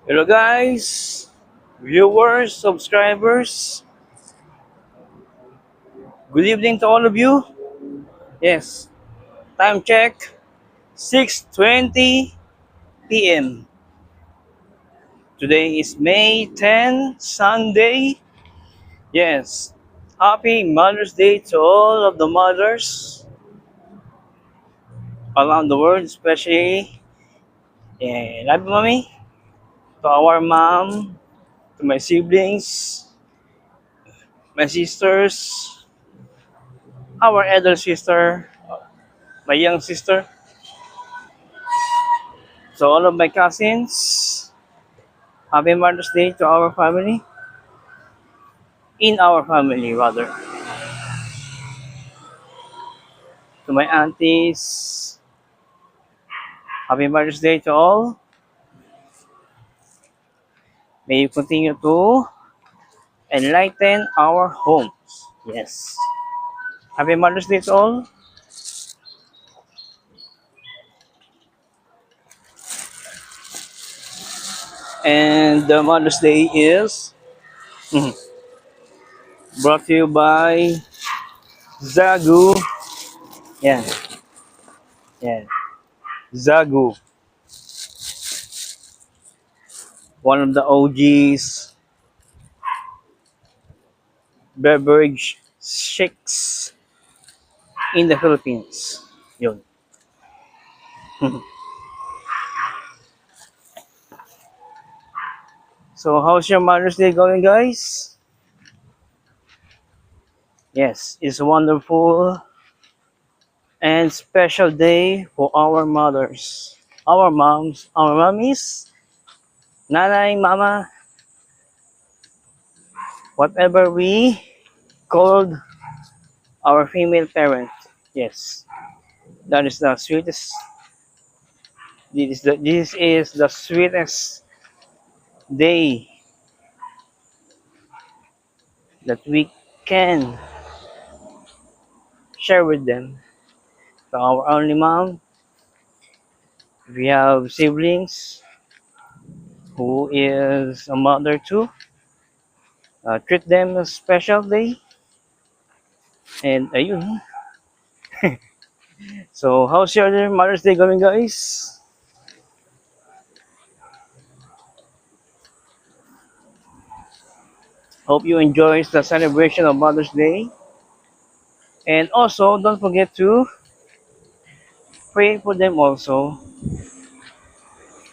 Hello guys, viewers, subscribers. Good evening to all of you. Yes, time check 6:20 p.m. Today is May 10, Sunday. Yes. Happy Mother's Day to all of the mothers around the world, especially love mommy, to our mom, to my siblings, my sisters, our elder sister, my young sister, so all of my cousins. Happy Mother's Day to our family, in our family rather, to my aunties. Happy Mother's Day to all. May you continue to enlighten our homes. Yes. Happy Mother's Day to all. And the Mother's Day is brought to you by Zagu. Yeah, yeah. Zagu, one of the OGs beverage shakes in the Philippines. Yun. So, how's your Mother's Day going, guys? Yes, it's a wonderful and special day for our mothers, our moms, our mommies, nanay, mama, whatever we called our female parent. Yes, that is the sweetest. This is the sweetest day that we can share with them. To our only mom, if we have siblings who is a mother too, treat them a special day. And ayun. So, how's your Mother's Day going, guys? Hope you enjoy the celebration of Mother's Day. And also, don't forget to pray for them also.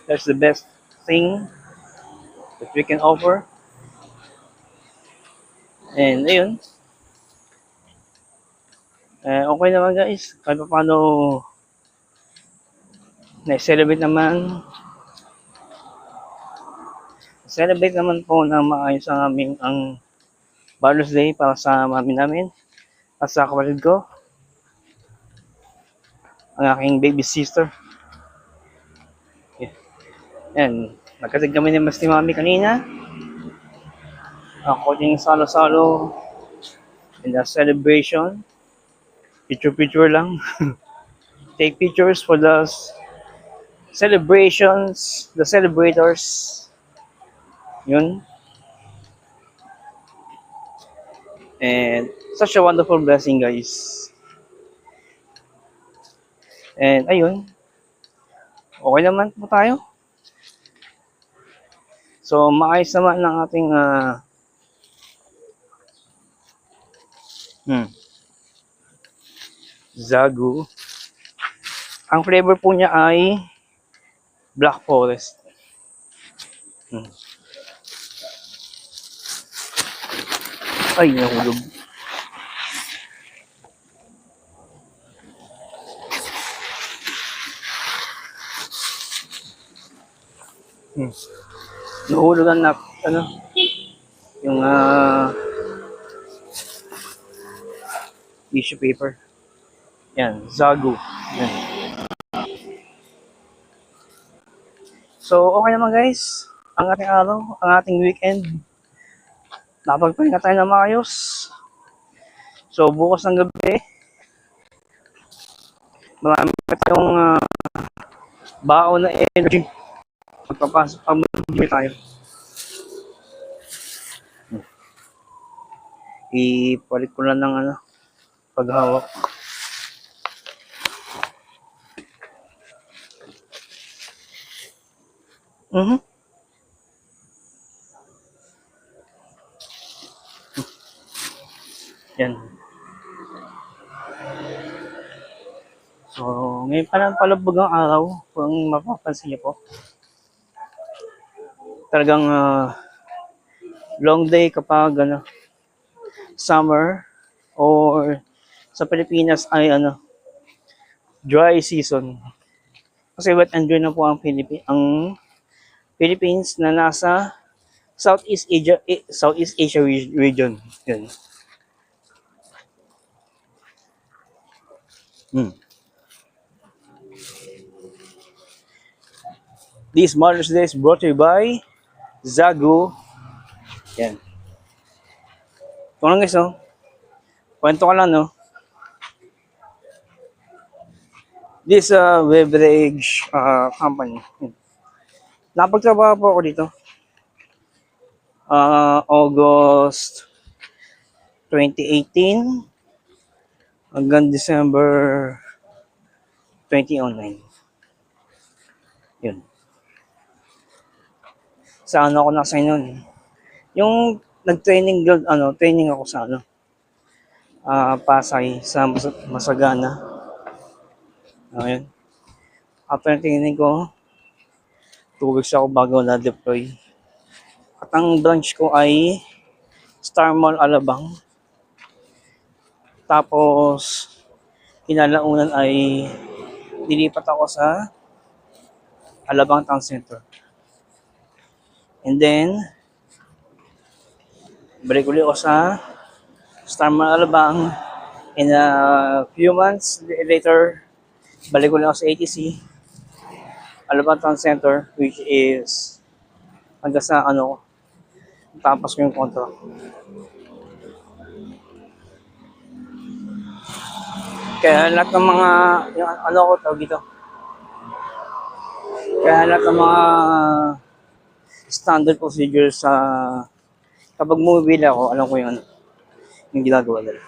That's the best thing that we can offer. And ayun, okay naman guys. Kahit pa paano, celebrate naman po na maayos ang aming ang Mother's Day para sa mami namin at sa kapatid ko, ang aking baby sister. Yeah. Yan, nagkasig kami ni Mas ni Mami kanina. Ako din salo-salo in the celebration. Picture-picture lang. Take pictures for the celebrations, the celebrators. Yun. And such a wonderful blessing, guys. And ayun, okay naman po tayo. So, maayos naman ng ating Zagu. Ang flavor po niya ay Black Forest. Ay, nahulog. Nahulugan na, yung tissue paper. Yan, Zagu. Yan. So, okay naman guys. Ang ating araw, ang ating weekend. Napagpahinga tayo na maayos. So, bukas ng gabi, marami pa tayong baon na energy. Pagpapasok Hindi tayo. Ipalit ko lang ng ano, paghawak. Mhm. Yan. So, ngayon pa lang palubog ang araw, kung mapapansin niyo po. Talagang long day kapag ano, summer or sa Pilipinas ay ano, dry season. Kasi wet and dry na po ang Philippines na nasa Southeast Asia region. Yun. Hmm. This Mother's Day is brought to you by Zagu. Yan. Ito lang guys, oh. Kwento ko lang, no. This beverage company. Napagtrabaho po ako dito. August 2018 hanggang December 2009. Yun. Sa ano ako nasa nun? Yung nag-training guild, training ako sa Pasay, sa Masagana. Ayun. After training ko, 2 weeks ako bago na-deploy. At ang branch ko ay Star Mall Alabang. Tapos, kinalaunan ay nilipat ako sa Alabang Town Center. And then, balik ulit ako sa Star Mall Alabang. And a few months later, balik ulit ako sa ATC, Alabang Town Center, which is hanggang sa tapos ko yung contract. Kaya lahat ng mga, ko tawag dito, kaya lahat ng mga standard procedures sa kapag bumibili ako, alam ko yung ginagawa nila.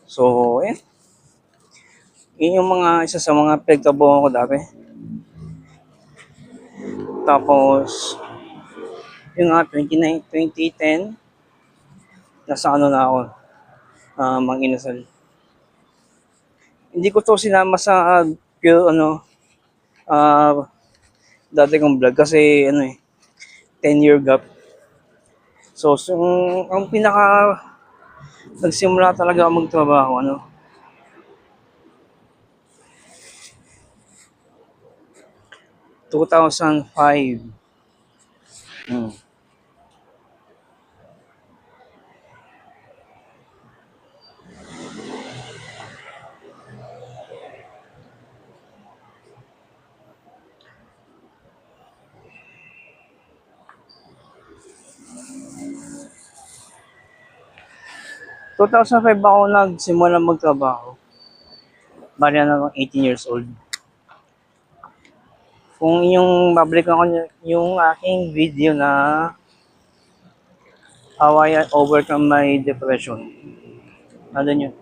So, yun yung isa sa mga pinagtrabaho ko dati. Tapos, yung 2010, nasa na ako, Mang Inasal. Hindi ko to sinama sa dati kong vlog kasi 10-year gap. So, ang pinaka nagsimula talaga ako magtrabaho, 2005. 2005 ako nagsimula magtrabaho. Bali na ng 18 years old. Kung yung babalikan ko yung aking video na how I overcome my depression. Nandun yun.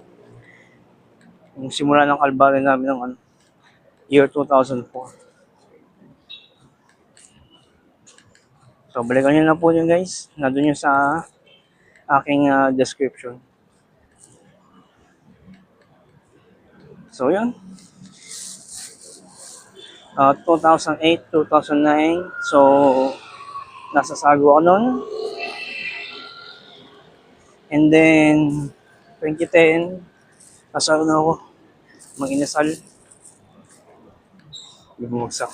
Yung simula ng kalbaryo namin ng year 2004. So, balikan nyo na po yun guys. Nandun yun sa aking description. So, yun. 2008, 2009. So, nasa Sago ako nun. And then, 2010, nasa ako, Mang Inasal. Bumagsak.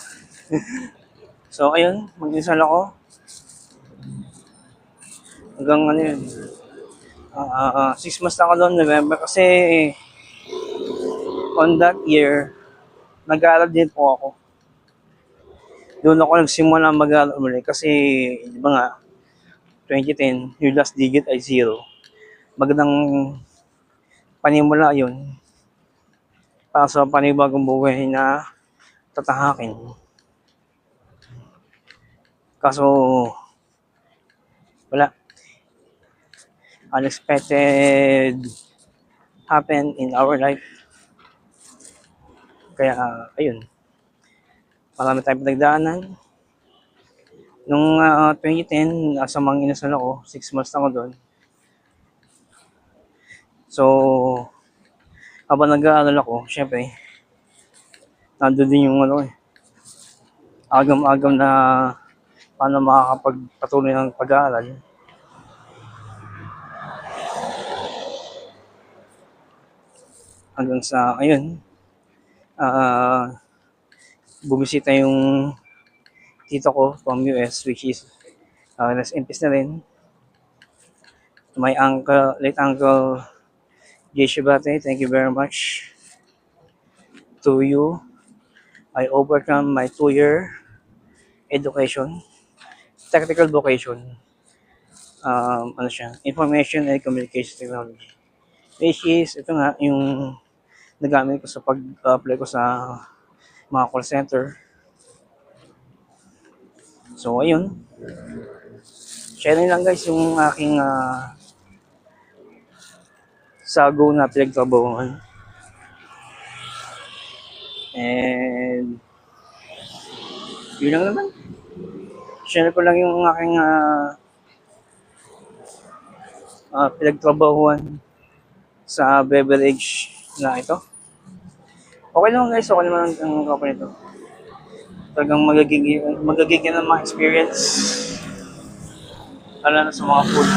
So, ayun, Mang Inasal ako. Hanggang yun. 6 months na ako doon, November. Kasi, on that year, nag-aaral din po ako. Doon ako nagsimula mag-aaral ulit. Kasi, di ba nga, 2010, yung last digit ay 0. Magandang panimula yun. para sa panibagong buhay na tatahakin. Kaso, wala. Unexpected happen in our life. Kaya, ayun. Marami tayong pinagdaanan. Nung 2010, nasa Mang Inasal ako. 6 months na ako doon. So, habang nag-aaral ako, syempre, nandun din yung agam-agam na paano makakapagpatuloy ng pag-aaral. Hanggang sa, ayun, bumisita yung tito ko from US, which is nasa Impis na rin. My uncle, late uncle, Jay Shibate, thank you very much. To you, I overcome my 2-year education, technical vocation, information and communication technology. Which is, ito nga, yung nagamit ko sa pag-apply ko sa mga call center. So, ayun. Sharing lang guys yung aking sago na pinagtrabahuan. And, yun lang naman. Share ko lang yung aking pinagtrabahuan sa beverage na ito. Okay naman guys, okay naman ang company ito. Talagang magaging yan ang mga experience. Lalo na sa mga food.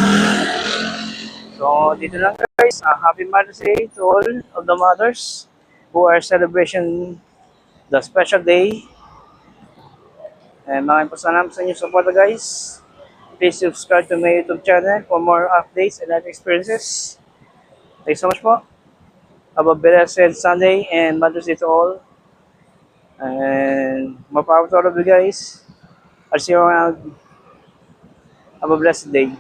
So, dito lang guys. Happy Mother's Day to all of the mothers who are celebrating the special day. And maraming salamat sa inyong support guys. Please subscribe to my YouTube channel for more updates and life experiences. Thanks so much po. Have a blessed Sunday and Mother's Day to all. And more power to all of you guys. I'll see you around. Have a blessed day.